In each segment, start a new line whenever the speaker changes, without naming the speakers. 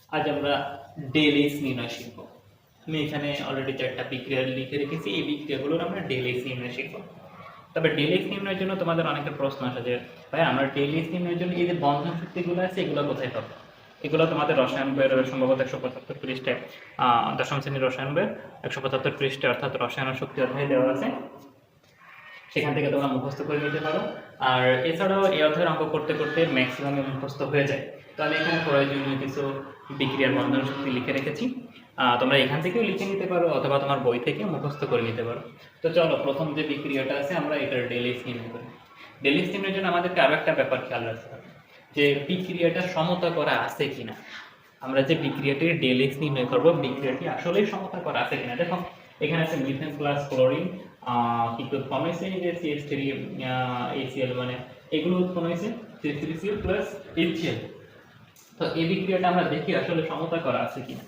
আজ আমরা del H নির্ণয় শিখব। আমি এখানে অলরেডি 4টা বিক্রিয়া লিখে রেখেছি, এই বিক্রিয়াগুলোর আমরা ডেল এইচ নির্ণয় শিখব। তবে ডেল এইচ নির্ণয়ের জন্য তোমাদের অনেকের প্রশ্ন আসে যে ভাই আমরা ডেল এইচ নির্ণয়ের জন্য এই যে বন্ধন শক্তিগুলো আছে এগুলো কোথায় পাবো? এগুলো তোমাদের রসায়ন বইয়ের সম্ভবত 175 পৃষ্ঠায়, দশম শ্রেণীর রসায়ন বইয়ের 175 পৃষ্ঠায় অর্থাৎ রসায়ন শক্তি অধ্যায়ে দেওয়া আছে, সেখান থেকে তোমরা মুখস্থ করে নিতে পারো। আর এছাড়াও এই অধ্যায়ের অঙ্ক করতে করতে ম্যাক্সিমাম মুখস্থ হয়ে যায়। তো আমি এখানে প্রয়োজনীয় কিছু বিক্রিয়ার বন্ধন শক্তি লিখে রেখেছি, তোমরা এখান থেকেও লিখে নিতে পারো অথবা তোমার বই থেকে মুখস্থ করে নিতে পারো। তো চলো প্রথম যে বিক্রিয়াটা আছে আমরা এটার ডেল এইচ নির্ণয় করি। ডেল এইচ নির্ণয়ের জন্য আমাদেরকে আরো একটা ব্যাপার খেয়াল রাখতে হবে যে বিক্রিয়াটা সমতা করা আছে কিনা। আমরা যে বিক্রিয়াটির ডেল এইচ নির্ণয় করবো বিক্রিয়াটি আসলেই সমতা করা আছে কিনা। দেখো এখানে আছে মিথেন প্লাস ক্লোরিন, কিন্তু উৎপন্ন হয়েছে যে CH3 ACl, মানে এগুলো উৎপন্ন হয়েছে CH3Cl প্লাস HCl। তো এই বিক্রিয়াটা আমরা দেখি আসলে সমতা করা আছে কিনা।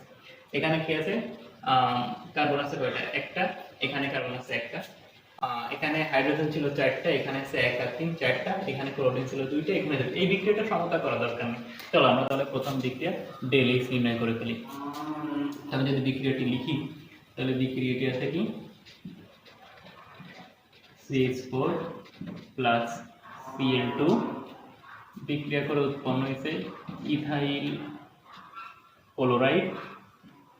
এখানে কি আছে, কার্বন আছে কয়টা? একটা। এখানে কার্বন আছে একটা। এখানে হাইড্রোজেন ছিল 4টা, এখানে আছে 1 আর 3 4টা, এখানে ক্লোরিন ছিল 2টা, এখানে 2টা। এই বিক্রিয়াটা সমতা করা দরকার নেই। চলো আমরা তাহলে প্রথম বিক্রিয়া ডেল এইচ নির্ণয় করে ফেলি। আমি যদি বিক্রিয়াটি লিখি তাহলে বিক্রিয়াটি আছে কি CH4 প্লাস Cl2 বিক্রিয়া করে উৎপন্ন হয়েছে ইথাইল ক্লোরাইড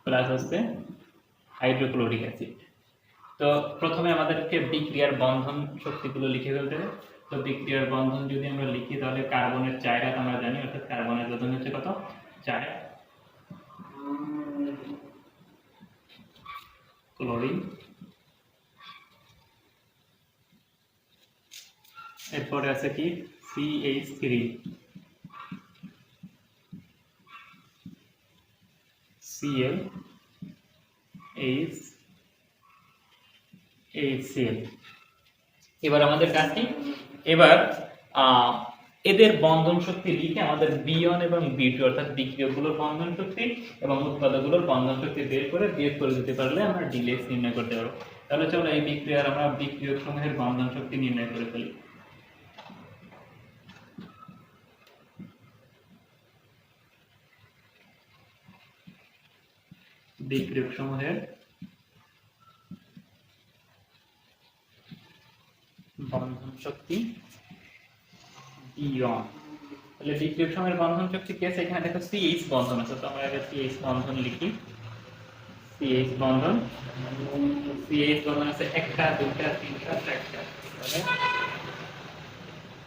প্লাস হচ্ছে হাইড্রোক্লোরিক অ্যাসিড। তো প্রথমে আমাদেরকে বিক্রিয়ার বন্ধন শক্তিগুলো লিখে ফেলতে হবে। তো বিক্রিয়ার বন্ধন যদি আমরা লিখি তাহলে কার্বনের 4 হাত আমরা জানি, অর্থাৎ কার্বনের ওজন হচ্ছে কত? 4। ক্লোরিন, এরপরে আছে কি CH3 Cl HCl। এবার আমাদের কাজ কি? এবার এদের বন্ধন শক্তি লিখে আমাদের B1 এবং B2 অর্থাৎ বিক্রিয়কগুলোর বন্ধন শক্তি এবং উৎপাদকগুলোর বন্ধন শক্তি বের করে বিয়োগ করে দিতে পারলে আমরা ডেল এইচ নির্ণয় করতে পারবো। তাহলে চলো এই বিক্রিয়ার আমরা বিক্রিয়ক সমূহের বন্ধন শক্তি নির্ণয় করে ফেলি। বিক্রিয়ক সমূহের বন্ধন শক্তি B1। তাহলে বিক্রিয়ক সমূহের বন্ধন শক্তি কি আছে? এখানে দেখো CH বন্ধন আছে, তো আমরা আগে CH বন্ধন লিখি। CH বন্ধন আছে একটা, দুইটা, তিনটা, চারটা।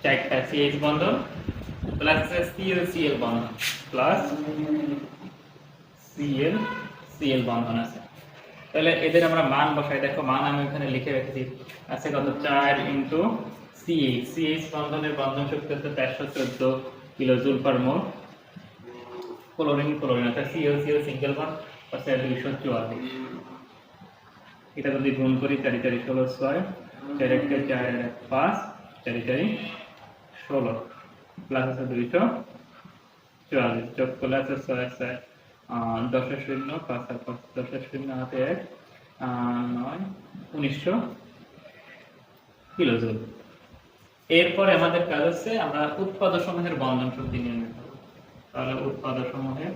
চারটা CH বন্ধন প্লাস CL বন্ধন প্লাস CL বন্ধন আছে। তাহলে এদের আমরা মান বসাই। দেখো মান আমি এখানে লিখে রেখেছি, আছে কত? 4 ইনটু CH বন্ধনের বন্ধন শক্তি হচ্ছে 414 কিলোজুল পার মোল। ক্লোরিন আছে CL সিঙ্গেল বন্ড আছে 244। এটা যদি গুণ করি 4 4 16 6 4 1 4 1 5 4 4 16 প্লাস আছে 244, যোগ করলে আছে 6 6 10 শূন্য 5 আর 5 10 শূন্য হাতে 1 9 1900 কিলোজুল। এরপরে আমাদের কাজ হচ্ছে আমরা উৎপাদক সমূহের বন্ধন শক্তি নির্ণয় করব। তাহলে উৎপাদক সমূহের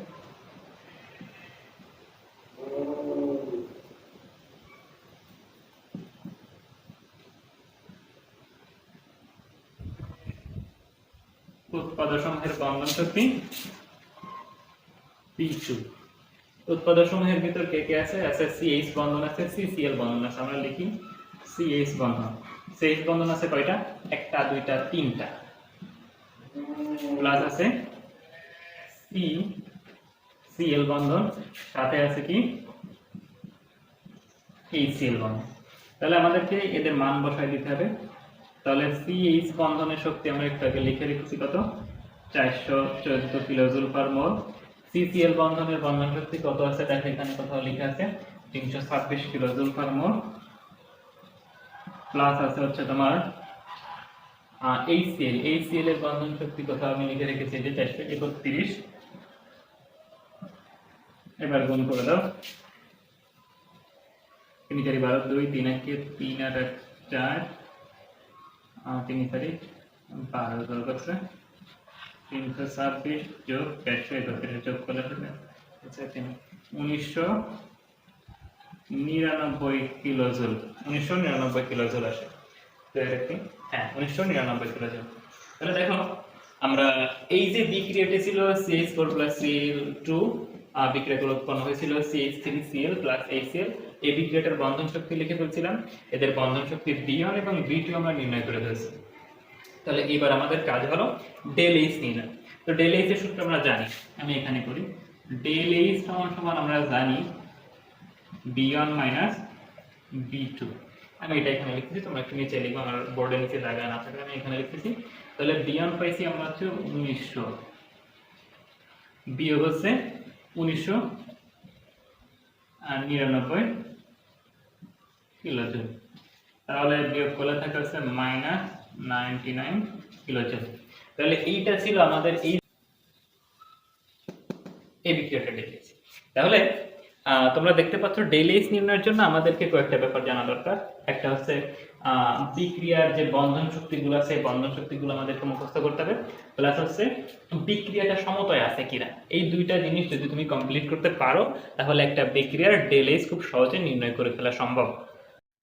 বন্ধন শক্তি P2। উৎপাদক সমূহের ভিতর কে কে আছে? CH বন্ধন আছে, CCl বন্ধন আছে। আমরা লিখি CH বন্ধন। CH বন্ধন আছে কয়টা? একটা, দুইটা, তিনটা। প্লাস আছে CL বন্ধন, সাথে আছে কি HCl বন্ধন। তাহলে আমাদেরকে এদের মান বসাই দিতে হবে। তাহলে CH বন্ধনের শক্তি আমরা একটু আগে লিখে রেখেছি কত? 414 কিলোজুল পার মোল। CCl বন্ধনের বন্ধন শক্তি কত আছে? দেখো এখানে কোথাও লেখা আছে 326 কিলোজুল পার মোল। প্লাস আছে হচ্ছে তোমার HCl এর বন্ধন শক্তি কোথাও আমি লিখে রেখেছি যে 431। এবার গুণ করে দাও, 3 4 12 2 3 1 3 আর 4 3 4 12 যোগ করছে 326 যোগ 431 যোগ করলে সেকেন্ড 1999 কিলোজুল, 1999 কিলোজুল আসে। তো এটা কি? হ্যাঁ 1999 কিলোজুল। তাহলে দেখো আমরা এই যে বিক্রিয়াটি ছিল CH4 Cl2 বিক্রিয়াগুলো উৎপন্ন হয়েছিল CH3Cl HCl, এই বিক্রিয়াটার বন্ধন শক্তি লিখে ফেলছিলাম, এদের বন্ধন শক্তি B1 এবং B2 আমরা নির্ণয় করে ফেলছি। তাহলে এবার আমাদের কাজ হলো ডেল এইচ নির্ণয়। তো ডেল এইচ এর সূত্র আমরা জানি, আমি এখানে করি ডেল এইচ সমান সমান আমরা জানি B1 মাইনাস B2। আমি এটা এখানে লিখতেছি, তোমরা একটু নিচে লিখবো, আমার বোর্ডের নিচে জায়গা না থাকলে আমি এখানে লিখতেছি। তাহলে B1 পাইছি আমরা হচ্ছে 1900 বিয়োগ হচ্ছে 1999 কিলোজুল, তাহলে বিয়োগ করলে থাকে হচ্ছে -99 কিলোজুল। তাহলে এইটা ছিল আমাদের এই বিক্রিয়াটা ডেল এইচ। তাহলে তোমরা দেখতে পাচ্ছ ডেল এইচ নির্ণয়ের জন্য আমাদেরকে কয়েকটা ব্যাপার জানা দরকার। একটা হচ্ছে বিক্রিয়ার যে বন্ধন শক্তিগুলো আছে, বন্ধন শক্তিগুলো আমাদেরকে মুখস্থ করতে হবে, প্লাস হচ্ছে বিক্রিয়াটা সমতয় আছে কিনা। এই দুইটা জিনিস যদি তুমি কমপ্লিট করতে পারো তাহলে একটা বিক্রিয়ার ডেল এইচ খুব সহজে নির্ণয় করে ফেলা সম্ভব।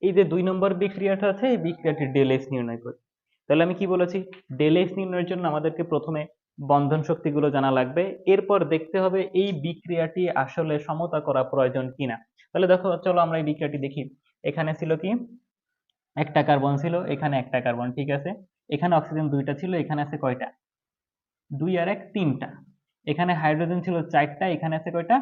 এই যে 2 নম্বর বিক্রিয়াটা আছে, এই বিক্রিয়াটির ডেল এইচ নির্ণয় করি। তাহলে আমি কি বলেছি, ডেল এইচ নির্ণয়ের জন্য আমাদেরকে প্রথমে বন্ধন শক্তিগুলো জানা লাগবে, এরপর দেখতে হবে এই বিক্রিয়াটি আসলে সমতা করা প্রয়োজন কিনা। তাহলে দেখো, চলো আমরা এই বিক্রিয়াটি দেখি। এখানে ছিল কি, একটা কার্বন ছিল, এখানে একটা কার্বন, ঠিক আছে। এখানে অক্সিজেন দুইটা ছিল, এখানে আছে কয়টা? 2 আর 1 3টা। এখানে হাইড্রোজেন ছিল 4টা, এখানে আছে কয়টা?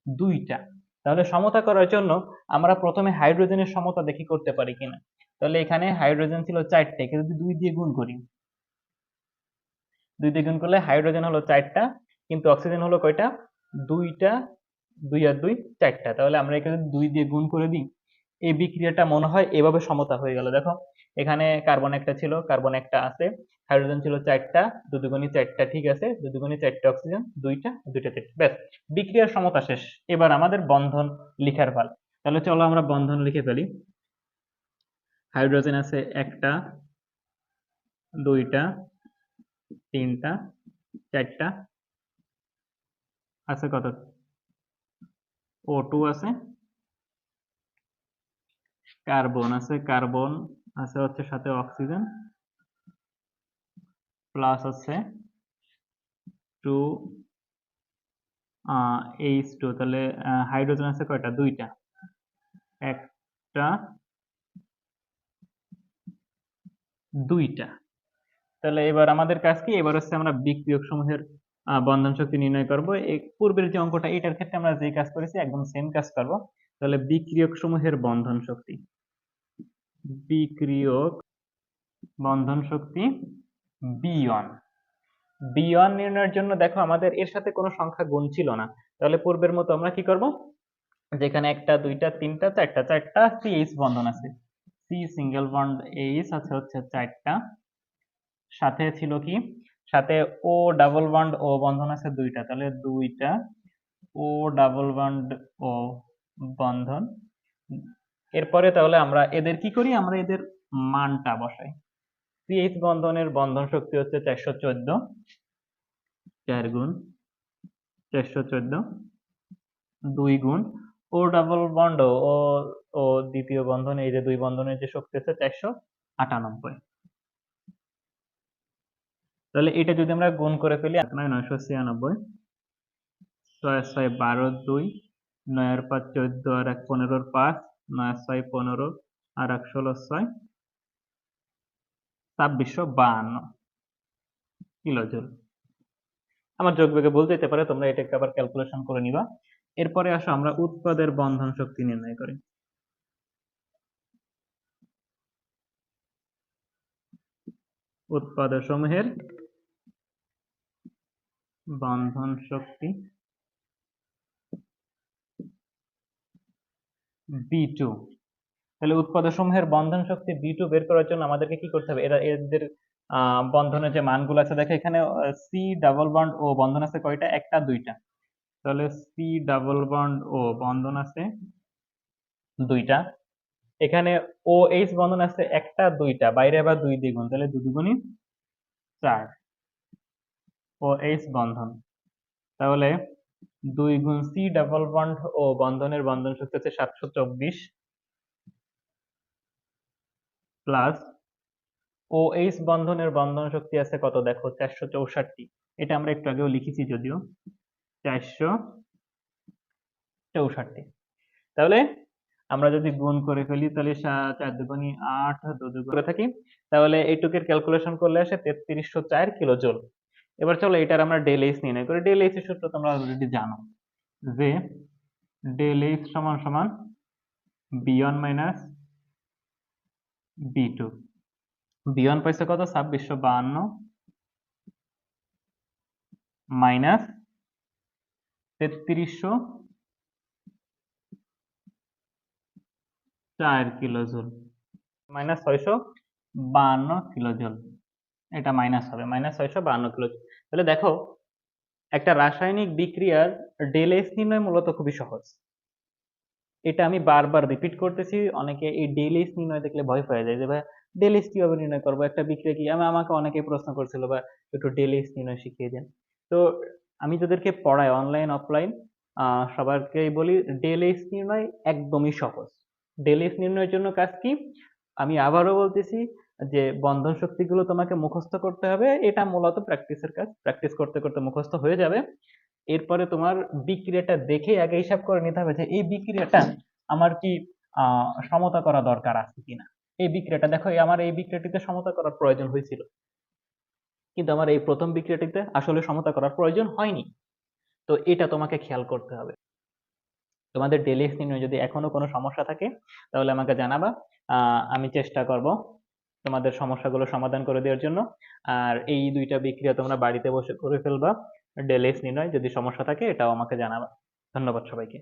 2টা। তাহলে সমতা করার জন্য আমরা প্রথমে হাইড্রোজেনের সমতা দেখি করতে পারি কিনা। তাহলে এখানে হাইড্রোজেন ছিল 4টা, একে যদি 2 দিয়ে গুণ করি, 2 দিয়ে গুণ করলে হাইড্রোজেন হলো 4টা, কিন্তু অক্সিজেন হলো কয়টা? 2টা। 2 আর 2 4টা। তাহলে আমরা একে যদি 2 দিয়ে গুণ করে দিই, এই বিক্রিয়াটা মনে হয় এভাবে সমতা হয়ে গেল। দেখো, এখানে কার্বন একটা ছিল, কার্বন একটা আছে, হাইড্রোজেন ছিল 4টা, 2 দুগুণে 4টা, ঠিক আছে, 2 দুগুণে 4টা অক্সিজেন, 2টা 4টা, ব্যাস, বিক্রিয়ার সমতা শেষ। এবার আমাদের বন্ধন লিখার পাল। তাহলে চলো আমরা বন্ধন লিখে ফেলি। হাইড্রোজেন আছে একটা, 2টা, 3টা, 4টা, আছে কত? O2 আছে, কার্বন আছে, কার্বন আছে হচ্ছে সাথে অক্সিজেন, প্লাস হচ্ছে 2 H2। তাহলে হাইড্রোজেন আছে কয়টা? 2টা, একটা, 2টা। তাহলে এবার আমাদের কাজ কি? এবার হচ্ছে আমরা বিক্রিয়ক সমূহের বন্ধন শক্তি নির্ণয় করব। এই পূর্বের যে অঙ্কটা, এটার ক্ষেত্রে আমরা যে কাজ করেছি একদম সেম কাজ করব। তাহলে বিক্রিয়ক সমূহের বন্ধন শক্তি, বিক্রিয়ক বন্ধন শক্তি B1। B1 নির্ণয়ের জন্য দেখো আমাদের এর সাথে কোনো সংখ্যা গুণ ছিল না। তাহলে পূর্বের মতো আমরা কি করব, যেখানে একটা, 2টা, 3টা, 4টা, 4টা CH বন্ধন আছে, C সিঙ্গেল বন্ড H আছে হচ্ছে 4টা, সাথে ছিল কি, সাথে O ডাবল বন্ড O বন্ধন আছে 2টা, তাহলে 2টা O ডাবল বন্ড O বন্ধন। এরপরে তাহলে আমরা এদের কি করি, আমরা এদের মানটা বসাই। CH বন্ধনের বন্ধন শক্তি হচ্ছে 414, 4 গুণ 414, 2 গুণ ও ডাবল বন্ড ও ও দ্বিতীয় বন্ধন, এই যে 2 বন্ধনের যে শক্তি আছে 498। তাহলে এটা যদি আমরা গুণ করে ফেলি, 996, 6 6 12, 2 9 আর 5 14 আর 1 15, 5 9 6 15 আর 1 16, 6 2652 কিলোজুল। আমার যোগবিয়োগে ভুল যেতে পারে, তোমরা এটাকে আবার ক্যালকুলেশন করে নিবা। এরপরে আসো আমরা উৎপাদের বন্ধন শক্তি নির্ণয় করি। উৎপাদ সমূহের বন্ধন শক্তি B2। তাহলে উৎপাদ সমূহের বন্ধন শক্তি B2 বের করার জন্য আমাদেরকে কি করতে হবে, এদের বন্ধনের যে মানগুলো আছে, দেখো এখানে C ডাবল বন্ড O বন্ধন আছে কয়টা? একটা, 2টা। তাহলে C ডাবল বন্ড O বন্ধন আছে 2টা। এখানে OH বন্ধন আছে একটা, 2টা, বাইরে আবার 2 দিয়ে গুণ, তাহলে 2 দুগুণে 4 OH বন্ধন। তাহলে 2 গুণ সি ডাবল বন্ড ও বন্ধনের বন্ধন শক্তি হচ্ছে 724 প্লাস ও এইচ বন্ধনের বন্ধন শক্তি আছে কত দেখো 464। এটা আমরা একটু আগেও লিখেছি যদিও 464। তাহলে আমরা যদি গুণ করে ফেলি তাহলে 4 দুগুণী 8 2 দুগুণ করে থাকি, তাহলে এইটুকের ক্যালকুলেশন করলে আসে 3304 কিলো জুল। এবার চলো এটার আমরা ডেল এইচ নির্ণয় করি। ডেল এইচ এর সূত্র তোমরা অলরেডি জানো যে ডেল এইচ সমান সমান বি1 মাইনাস বি2। বি1 পাইছে কত 2652 minus 3304 kilo joule minus 652 kilo joule. এটা মাইনাস হবে, মাইনাস 652 কিলো জুল। তাহলে দেখো একটা রাসায়নিক বিক্রিয়ার ডেল এইচ নির্ণয় মূলত খুবই সহজ। এটা আমি বারবার রিপিট করতেছি, অনেকে এই ডেল এইচ নির্ণয় দেখলে ভয় পেয়ে যায় যে ভাই ডেল এইচ কিভাবে নির্ণয় করবো, একটা বিক্রিয়া কি। আমাকে অনেকে প্রশ্ন করছিল বা একটু ডেল এইচ নির্ণয় শিখিয়ে দেন। তো আমি যাদেরকে পড়াই অনলাইন অফলাইন সবাইকেই বলি ডেল এইচ নির্ণয় একদমই সহজ। ডেল এইচ নির্ণয়ের জন্য কাজ কি, আমি আবারও বলতেছি যে বন্ধন শক্তিগুলো তোমাকে মুখস্থ করতে হবে। এটা মূলত প্র্যাকটিসের কাজ, প্র্যাকটিস করতে করতে মুখস্থ হয়ে যাবে। এরপরে তোমার বিক্রিয়াটা দেখে আগে হিসাব করে নিতে হবে যে এই বিক্রিয়াটা আমার কি সমতা করা দরকার আছে কিনা। এই বিক্রিয়াটা দেখো আমার এই বিক্রিয়াটিতে সমতা করার প্রয়োজন হয়েছিল, কিন্তু আমার এই প্রথম বিক্রিয়াটিতে আসলে সমতা করার প্রয়োজন হয়নি। তো এটা তোমাকে খেয়াল করতে হবে। তোমাদের ডেলি নিয়ে যদি এখনো কোনো সমস্যা থাকে তাহলে আমাকে জানাবা, আমি চেষ্টা করব তোমাদের সমস্যাগুলো সমাধান করে দেওয়ার জন্য। আর এই দুইটা বিক্রিয়া তোমরা বাড়িতে বসে করে ফেলবা ডেল এক্স নির্ণয়। যদি সমস্যা থাকে এটাও আমাকে জানাবা। ধন্যবাদ সবাইকে।